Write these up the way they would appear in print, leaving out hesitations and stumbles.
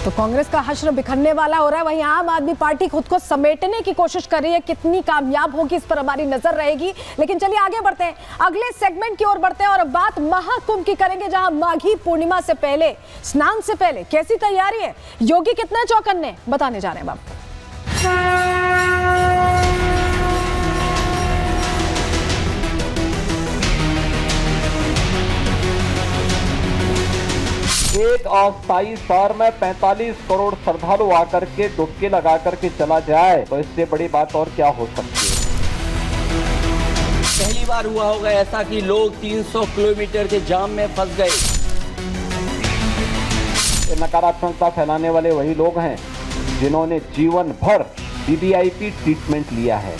तो कांग्रेस का हश्र बिखरने वाला हो रहा है, वहीं आम आदमी पार्टी खुद को समेटने की कोशिश कर रही है। कितनी कामयाब होगी इस पर हमारी नजर रहेगी। लेकिन चलिए आगे बढ़ते हैं, अगले सेगमेंट की ओर बढ़ते हैं और बात महाकुंभ की करेंगे, जहां माघी पूर्णिमा से पहले, स्नान से पहले कैसी तैयारी है, योगी कितने चौकन्ने, बताने जा रहे हैं बाबू। एक अस्थायी शहर में 45 करोड़ श्रद्धालु आकर के डुबकी लगा करके चला जाए तो इससे बड़ी बात और क्या हो सकती है। पहली बार हुआ होगा ऐसा कि लोग 300 किलोमीटर के जाम में फंस गए। नकारात्मकता फैलाने वाले वही लोग हैं जिन्होंने जीवन भर वीवीआईपी ट्रीटमेंट लिया है।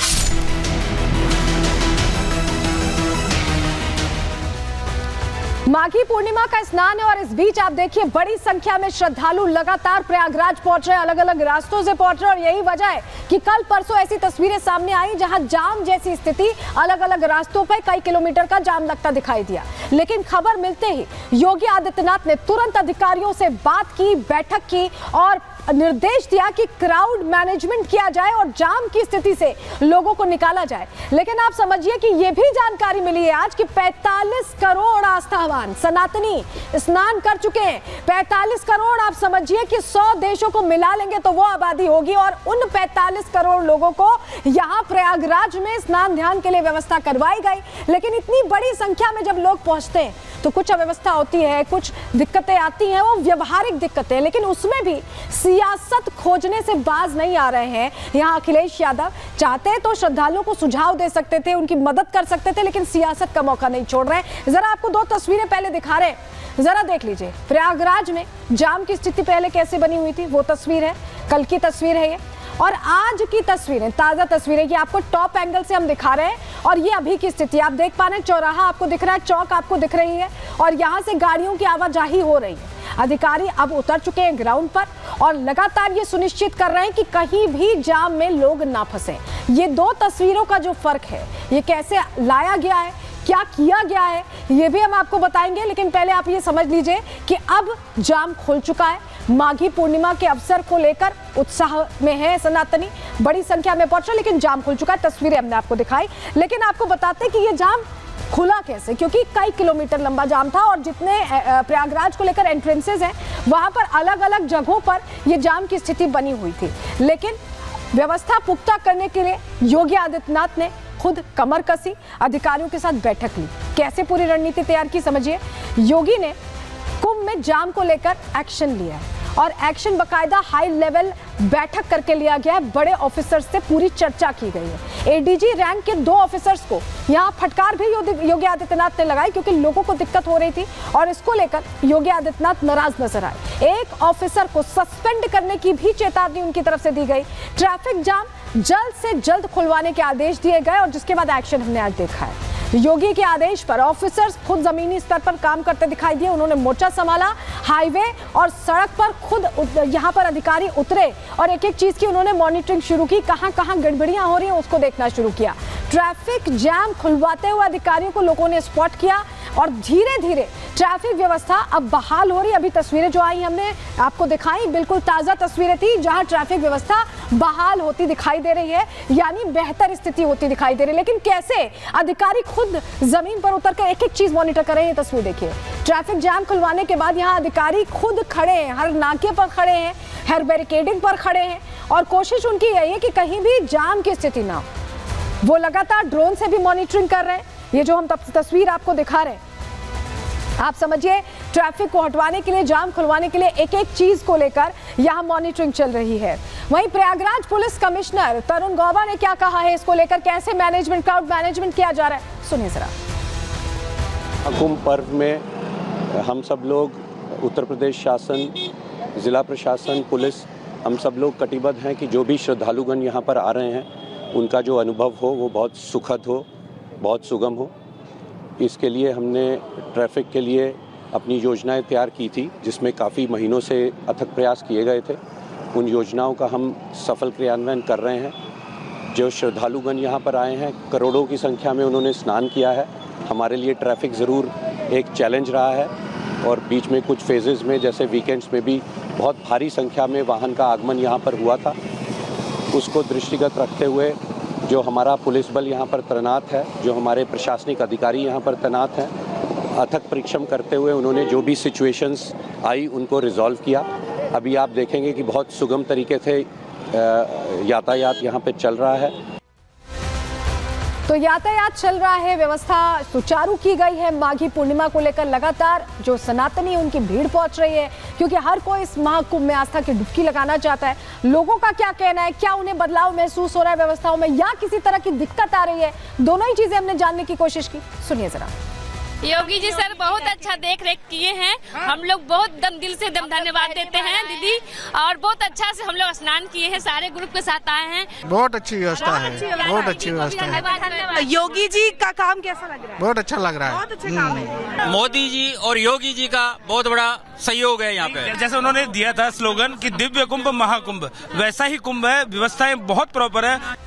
माघी पूर्णिमा का स्नान है और इस बीच आप देखिए बड़ी संख्या में श्रद्धालु लगातार प्रयागराज पहुंच रहे हैं, अलग अलग रास्तों से पहुंच रहे हैं। और यही वजह है कि कल परसों ऐसी तस्वीरें सामने आई जहां जाम जैसी स्थिति, अलग अलग रास्तों पर कई किलोमीटर का जाम लगता दिखाई दिया। लेकिन खबर मिलते ही योगी आदित्यनाथ ने तुरंत अधिकारियों से बात की, बैठक की और निर्देश दिया कि क्राउड मैनेजमेंट किया जाए और जाम की स्थिति से लोगों को निकाला जाए। लेकिन आप समझिए कि यह भी जानकारी मिली है आज कि 45 करोड़ आस्थावान सनातनी स्नान कर चुके हैं। 45 करोड़, आप समझिए कि 100 देशों को मिला लेंगे तो वो आबादी होगी और उन 45 करोड़ लोगों को यहाँ प्रयागराज में स्नान ध्यान के लिए व्यवस्था करवाई गई। लेकिन इतनी बड़ी संख्या में जब लोग पहुंचते हैं तो कुछ अव्यवस्था होती है, कुछ दिक्कतें आती हैं, वो व्यवहारिक दिक्कतें, लेकिन उसमें भी सियासत खोजने से बाज नहीं आ रहे हैं। यहाँ अखिलेश यादव चाहते तो श्रद्धालुओं को सुझाव दे सकते थे, उनकी मदद कर सकते थे, लेकिन सियासत का मौका नहीं छोड़ रहे हैं। जरा आपको दो तस्वीरें पहले दिखा रहे हैं, जरा देख लीजिए प्रयागराज में जाम की स्थिति पहले कैसे बनी हुई थी, वो तस्वीर है, कल की तस्वीर है ये, और आज की तस्वीरें, ताजा तस्वीरें की आपको टॉप एंगल से हम दिखा रहे हैं। और ये अभी की स्थिति आप देख पा रहे हैं, चौराहा आपको दिख रहा है, चौक आपको दिख रही है और यहाँ से गाड़ियों की आवाजाही हो रही है। अधिकारी अब उतर चुके हैं ग्राउंड पर और लगातार ये सुनिश्चित कर रहे हैं कि कहीं भी जाम में लोग ना फंसे। ये दो तस्वीरों का जो फर्क है, ये कैसे लाया गया है, क्या किया गया है, ये भी हम आपको बताएंगे। लेकिन पहले आप ये समझ लीजिए कि अब जाम खुल चुका है। माघी पूर्णिमा के अवसर को लेकर उत्साह में है सनातनी, बड़ी संख्या में पहुंच रहे, लेकिन जाम खुल चुका है। तस्वीरें हमने आपको दिखाई, लेकिन आपको बताते कि ये जाम खुला कैसे, क्योंकि कई किलोमीटर लंबा जाम था और जितने प्रयागराज को लेकर एंट्रेंसेस हैं वहां पर अलग अलग जगहों पर ये जाम की स्थिति बनी हुई थी। लेकिन व्यवस्था पुख्ता करने के लिए योगी आदित्यनाथ ने खुद कमर कसी, अधिकारियों के साथ बैठक ली। कैसे पूरी रणनीति तैयार की समझिए। योगी ने कुंभ में जाम को लेकर एक्शन लिया है और एक्शन बकायदा हाई लेवल बैठक करके लिया गया है। बड़े ऑफिसर्स से पूरी चर्चा की गई है। एडीजी रैंक के 2 ऑफिसर्स को यहाँ फटकार भी योगी आदित्यनाथ ने लगाई, क्योंकि लोगों को दिक्कत हो रही थी और इसको लेकर योगी आदित्यनाथ नाराज नजर आए। एक ऑफिसर को सस्पेंड करने की भी चेतावनी उनकी तरफ से दी गई। ट्रैफिक जाम जल्द से जल्द खुलवाने के आदेश दिए गए और जिसके बाद एक्शन हमने आज देखा है। योगी के आदेश पर ऑफिसर्स खुद जमीनी स्तर पर काम करते दिखाई दिए। उन्होंने मोर्चा संभाला, हाईवे और सड़क पर खुद यहाँ पर अधिकारी उतरे और एक एक चीज की उन्होंने मॉनिटरिंग शुरू की। कहाँ कहाँ गड़बड़ियां हो रही हैं उसको देखना शुरू किया। ट्रैफिक जैम खुलवाते हुए अधिकारियों को लोगों ने स्पॉट किया और धीरे धीरे ट्रैफिक व्यवस्था अब बहाल हो रही। अभी तस्वीरें जो आई हमने आपको दिखाई, बिल्कुल ताजा तस्वीरें थी जहां ट्रैफिक व्यवस्था बहाल होती दिखाई दे रही है, यानी बेहतर स्थिति होती दिखाई दे रही है। लेकिन कैसे अधिकारी खुद जमीन पर उतरकर एक एक चीज मॉनिटर कर रहे हैं, ये तस्वीर देखिए। ट्रैफिक जाम खुलवाने के बाद यहाँ अधिकारी खुद खड़े हैं, हर नाके पर खड़े हैं, हर बैरिकेडिंग पर खड़े हैं और कोशिश उनकी यही है कि कहीं भी जाम की स्थिति ना हो। वो लगातार ड्रोन से भी मॉनिटरिंग कर रहे हैं। ये जो हम तस्वीर आपको दिखा रहे हैं, आप समझिए ट्रैफिक को हटवाने के लिए, जाम खुलवाने के लिए एक एक चीज को लेकर यहां मॉनिटरिंग चल रही है। वहीं प्रयागराज पुलिस कमिश्नर तरुण गौबा ने क्या कहा है इसको लेकर, कैसे मैनेजमेंट, क्राउड मैनेजमेंट किया जा रहा है, सुनिए जरा। कुंभ पर्व में हम सब लोग, उत्तर प्रदेश शासन, जिला प्रशासन, पुलिस, हम सब लोग कटिबद्ध हैं कि जो भी श्रद्धालुगण यहाँ पर आ रहे हैं उनका जो अनुभव हो वो बहुत सुखद हो, बहुत सुगम हो। इसके लिए हमने ट्रैफिक के लिए अपनी योजनाएं तैयार की थी, जिसमें काफ़ी महीनों से अथक प्रयास किए गए थे। उन योजनाओं का हम सफल क्रियान्वयन कर रहे हैं। जो श्रद्धालुगण यहाँ पर आए हैं, करोड़ों की संख्या में उन्होंने स्नान किया है। हमारे लिए ट्रैफिक ज़रूर एक चैलेंज रहा है और बीच में कुछ फेजेस में, जैसे वीकेंड्स में भी बहुत भारी संख्या में वाहन का आगमन यहाँ पर हुआ था। उसको दृष्टिगत रखते हुए जो हमारा पुलिस बल यहाँ पर तैनात है, जो हमारे प्रशासनिक अधिकारी यहाँ पर तैनात हैं, अथक परिश्रम करते हुए उन्होंने जो भी सिचुएशंस आई उनको रिजॉल्व किया। अभी आप देखेंगे कि बहुत सुगम तरीके से यातायात यहाँ पे चल रहा है। तो यातायात चल रहा है, व्यवस्था सुचारू की गई है। माघी पूर्णिमा को लेकर लगातार जो सनातनी उनकी भीड़ पहुंच रही है, क्योंकि हर कोई इस महाकुंभ में आस्था की डुबकी लगाना चाहता है। लोगों का क्या कहना है, क्या उन्हें बदलाव महसूस हो रहा है व्यवस्थाओं में, या किसी तरह की दिक्कत आ रही है, दोनों ही चीजें हमने जानने की कोशिश की। सुनिए जरा। योगी जी सर बहुत अच्छा देख रेख किए हैं, हम लोग बहुत दिल से धन्यवाद देते हैं दीदी, और बहुत अच्छा से हम लोग स्नान किए हैं, सारे ग्रुप के साथ आए हैं। बहुत अच्छी व्यवस्था है, बहुत अच्छी व्यवस्था है। योगी जी का काम कैसा लग रहा है? बहुत अच्छा लग रहा है, बहुत अच्छा काम है। मोदी जी और योगी जी का बहुत बड़ा सहयोग है यहाँ पे। जैसे उन्होंने दिया था स्लोगन कि दिव्य कुंभ महाकुंभ, वैसा ही कुंभ है, व्यवस्थाएं बहुत प्रॉपर है।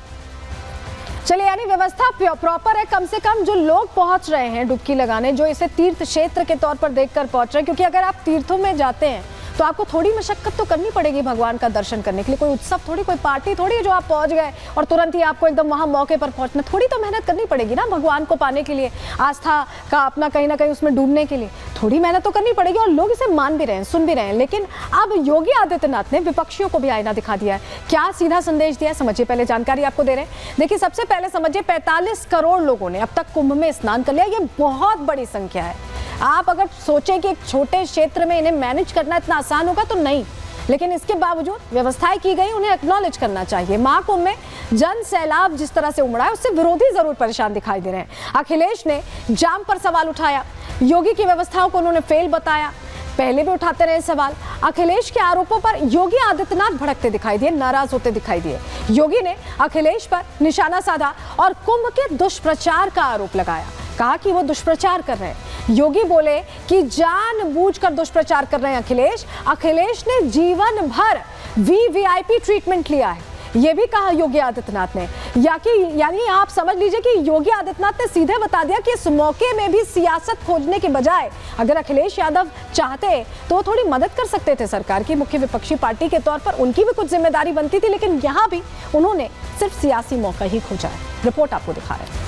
चलिए, यानी व्यवस्था प्रॉपर है। कम से कम जो लोग पहुंच रहे हैं डुबकी लगाने, जो इसे तीर्थ क्षेत्र के तौर पर देखकर पहुंच रहे हैं, क्योंकि अगर आप तीर्थों में जाते हैं तो आपको थोड़ी मशक्कत तो करनी पड़ेगी भगवान का दर्शन करने के लिए। कोई उत्सव थोड़ी, कोई पार्टी थोड़ी है जो आप पहुंच गए और तुरंत ही आपको एकदम वहां मौके पर पहुंचना। थोड़ी तो मेहनत करनी पड़ेगी ना भगवान को पाने के लिए, आस्था का अपना कहीं ना कहीं उसमें डूबने के लिए थोड़ी मेहनत तो करनी पड़ेगी। और लोग इसे मान भी रहे हैं, सुन भी रहे हैं। लेकिन अब योगी आदित्यनाथ ने विपक्षियों को भी आईना दिखा दिया है। क्या सीधा संदेश दिया है, समझिए। पहले जानकारी आपको दे रहे हैं। देखिए, सबसे पहले समझिए, 45 करोड़ लोगों ने अब तक कुंभ में स्नान कर लिया। ये बहुत बड़ी संख्या है। आप अगर सोचें कि एक छोटे क्षेत्र में इन्हें मैनेज करना इतना आसान होगा तो नहीं, लेकिन इसके बावजूद व्यवस्थाएं की गई, उन्हें एक्नॉलेज करना चाहिए। महाकुंभ में जन सैलाब जिस तरह से उमड़ा है, उससे विरोधी जरूर परेशान दिखाई दे रहे हैं। अखिलेश ने जाम पर सवाल उठाया, योगी की व्यवस्थाओं को उन्होंने फेल बताया। पहले भी उठाते रहे सवाल। अखिलेश के आरोपों पर योगी आदित्यनाथ भड़कते दिखाई दिए, नाराज होते दिखाई दिए। योगी ने अखिलेश पर निशाना साधा और कुंभ के दुष्प्रचार का आरोप लगाया। कहा कि वो दुष्प्रचार कर रहे हैं। योगी बोले कि जानबूझकर दुष्प्रचार कर रहे हैं अखिलेश। अखिलेश ने जीवन भर वीवीआईपी ट्रीटमेंट लिया है, ये भी कहा योगी आदित्यनाथ ने। यानी आप समझ लीजिए कि योगी आदित्यनाथ ने सीधे बता दिया कि इस मौके में भी सियासत खोजने के बजाय अगर अखिलेश यादव चाहते तो थोड़ी मदद कर सकते थे सरकार की। मुख्य विपक्षी पार्टी के तौर पर उनकी भी कुछ जिम्मेदारी बनती थी, लेकिन यहाँ भी उन्होंने सिर्फ सियासी मौका ही खोजा है। रिपोर्ट आपको दिखा रहे हैं।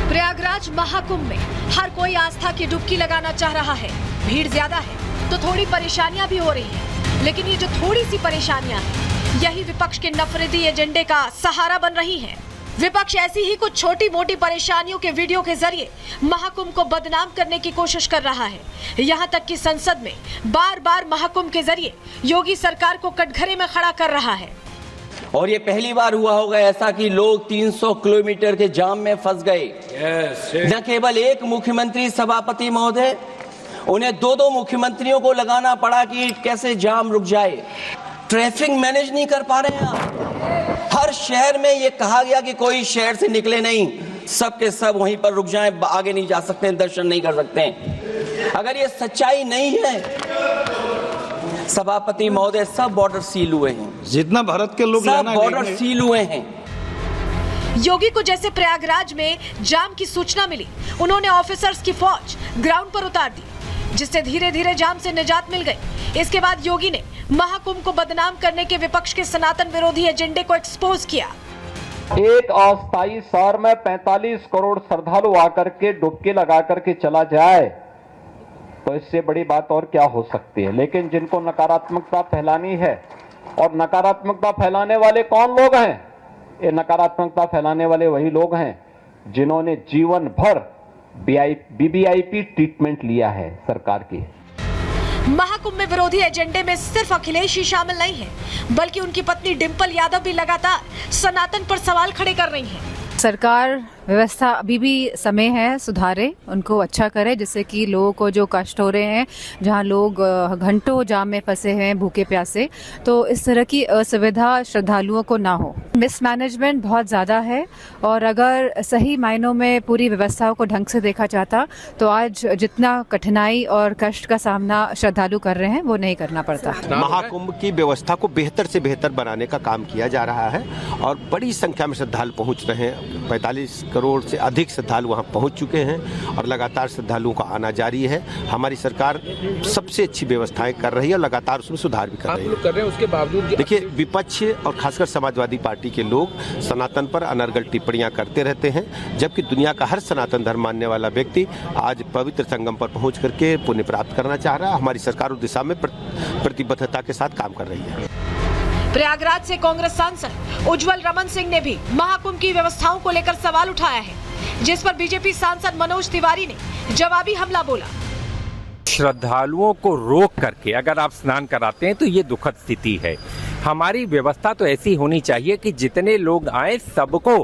प्रयागराज महाकुंभ में हर कोई आस्था की डुबकी लगाना चाह रहा है। भीड़ ज्यादा है तो थोड़ी परेशानियां भी हो रही हैं, लेकिन ये जो थोड़ी सी परेशानियां हैं, यही विपक्ष के नफरती एजेंडे का सहारा बन रही हैं। विपक्ष ऐसी ही कुछ छोटी मोटी परेशानियों के वीडियो के जरिए महाकुंभ को बदनाम करने की कोशिश कर रहा है। यहाँ तक कि संसद में बार बार महाकुंभ के जरिए योगी सरकार को कटघरे में खड़ा कर रहा है। और ये पहली बार हुआ होगा ऐसा कि लोग 300 किलोमीटर के जाम में फंस गए। न केवल एक मुख्यमंत्री सभापति महोदय, उन्हें दो मुख्यमंत्रियों को लगाना पड़ा कि कैसे जाम रुक जाए। ट्रैफिक मैनेज नहीं कर पा रहे हैं आप। हर शहर में ये कहा गया कि कोई शहर से निकले नहीं, सब के सब वहीं पर रुक जाएं, आगे नहीं जा सकते, दर्शन नहीं कर सकते। अगर ये सच्चाई नहीं है सभापति महोदय, सब बॉर्डर सील हुए हैं, जितना भारत के लोग सब बॉर्डर सील हुए हैं। योगी को जैसे प्रयागराज में जाम की सूचना मिली, उन्होंने ऑफिसर्स की फौज ग्राउंड पर उतार दी, जिससे धीरे धीरे जाम से निजात मिल गई। इसके बाद योगी ने महाकुंभ को बदनाम करने के विपक्ष के सनातन विरोधी एजेंडे को एक्सपोज किया। एक अस्थायी शहर में 45 करोड़ श्रद्धालु आकर के डुबकी लगा करके चला जाए तो इससे बड़ी बात और क्या हो सकती है। लेकिन जिनको नकारात्मकता फैलानी है, और नकारात्मकता फैलाने वाले कौन लोग हैं? ये नकारात्मकता फैलाने वाले वही लोग हैं जिन्होंने जीवन भर वीवीआईपी ट्रीटमेंट लिया है सरकार की। महाकुंभ में विरोधी एजेंडे में सिर्फ अखिलेश ही शामिल नहीं है, बल्कि उनकी पत्नी डिंपल यादव भी लगातार सनातन पर सवाल खड़े कर रही हैं। सरकार व्यवस्था अभी भी समय है सुधारे, उनको अच्छा करे, जिससे कि लोगों को जो कष्ट हो रहे हैं, जहां लोग घंटों जाम में फंसे हैं भूखे प्यासे, तो इस तरह की असुविधा श्रद्धालुओं को ना हो। मिसमैनेजमेंट बहुत ज़्यादा है और अगर सही मायनों में पूरी व्यवस्थाओं को ढंग से देखा जाता तो आज जितना कठिनाई और कष्ट का सामना श्रद्धालु कर रहे हैं वो नहीं करना पड़ता। महाकुंभ की व्यवस्था को बेहतर से बेहतर बनाने का काम किया जा रहा है और बड़ी संख्या में श्रद्धालु पहुंच रहे हैं। 45 करोड़ से अधिक श्रद्धालु वहां पहुंच चुके हैं और लगातार श्रद्धालुओं का आना जारी है। हमारी सरकार सबसे अच्छी व्यवस्थाएं कर रही है और लगातार उसमें सुधार भी कर रही है। उसके बावजूद देखिए, विपक्ष और खासकर समाजवादी पार्टी के लोग सनातन पर अनर्गल टिप्पणियां करते रहते हैं, जबकि दुनिया का हर सनातन धर्म मानने वाला व्यक्ति आज पवित्र संगम पर पहुंच करके पुण्य प्राप्त करना चाह रहा है। हमारी सरकार उस दिशा में प्रतिबद्धता के साथ काम कर रही है। प्रयागराज से कांग्रेस सांसद उज्जवल रमन सिंह ने भी महाकुंभ की व्यवस्थाओं को लेकर सवाल उठाया है, जिस पर बीजेपी सांसद मनोज तिवारी ने जवाबी हमला बोला। श्रद्धालुओं को रोक करके अगर आप स्नान कराते हैं तो ये दुखद स्थिति है। हमारी व्यवस्था तो ऐसी होनी चाहिए कि जितने लोग आए सबको,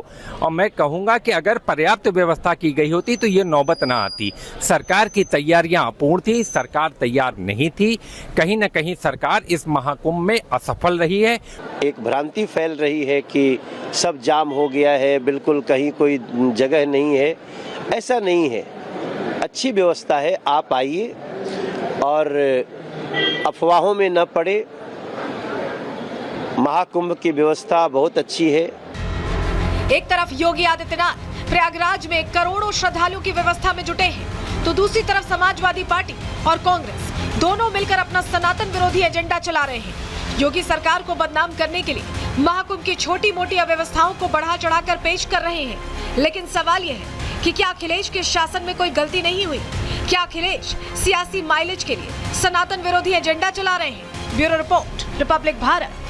और मैं कहूँगा कि अगर पर्याप्त व्यवस्था की गई होती तो ये नौबत ना आती। सरकार की तैयारियां अपूर्ण थी, सरकार तैयार नहीं थी, कहीं न कहीं सरकार इस महाकुंभ में असफल रही है। एक भ्रांति फैल रही है कि सब जाम हो गया है, बिल्कुल कहीं कोई जगह नहीं है। ऐसा नहीं है, अच्छी व्यवस्था है। आप आइए और अफवाहों में न पड़े। महाकुंभ की व्यवस्था बहुत अच्छी है। एक तरफ योगी आदित्यनाथ प्रयागराज में करोड़ों श्रद्धालुओं की व्यवस्था में जुटे हैं, तो दूसरी तरफ समाजवादी पार्टी और कांग्रेस दोनों मिलकर अपना सनातन विरोधी एजेंडा चला रहे हैं। योगी सरकार को बदनाम करने के लिए महाकुंभ की छोटी मोटी अव्यवस्थाओं को बढ़ा चढ़ाकर पेश कर रहे हैं। लेकिन सवाल यह है कि क्या अखिलेश के शासन में कोई गलती नहीं हुई? क्या अखिलेश सियासी माइलेज के लिए सनातन विरोधी एजेंडा चला रहे हैं? Bureau report, Republic Bharat.